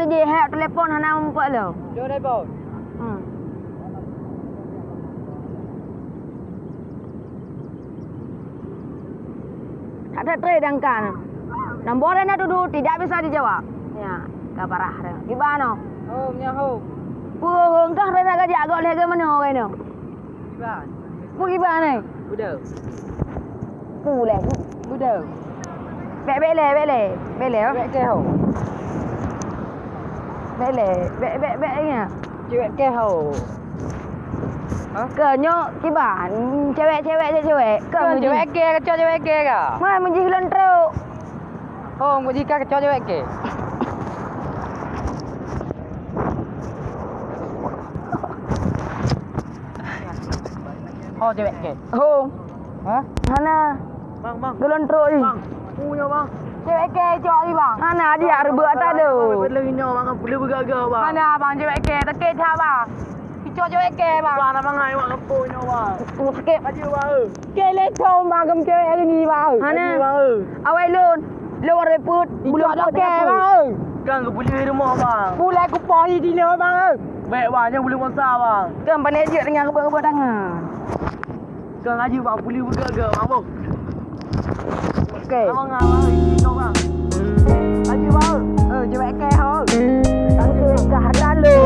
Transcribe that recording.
je hak telefon hana umpet lo. Jom telefon. Tak ada terdangkan. Nombor dia duduk tidak bisa dijawab. Ya, kabarah dia. Gimana? Home nya home. Purung kah dia nak gajak agak leh ke mana orang ni? Gimana? Gimana? Budak. Puleh. Budak. Bele. Cewek ke ho. Bele. Cewek ke ho. Kenyo kiban cewek. Cewek ke cewek ke ke? Mai menji hilang truk. Oh, mau jika ke cewek ke? Oh, cewek ke? Hong. Hah? Mana? Bang. Gelon truk ni. Bang. Punya bang. Cewek ke cok ni bang. Mana dia rebut atas tu. Perlu ini bang, perlu bergagal bang. Mana bang cewek ke tekek dah bang. Kicok cewek ke bang. Bang nak bangai bang kampung ni bang. Tekek. Haji bang. Ke lecong bang kem cewek hari ni bang. Mana? Bang. Awai lun. Luar reput. Bulu dak ke bang. Kan ke boleh rumah bang. Pulai kupon ni dina bang. Baik bang, jangan boleh besar bang. Kan pandai je dengan rebut-rebut tangan. Kan haji bang, boleh bergagal bang bang. Okey. Abang bang, kau bang. Haji bang. Cewek ke ho. Tangke dah lalu.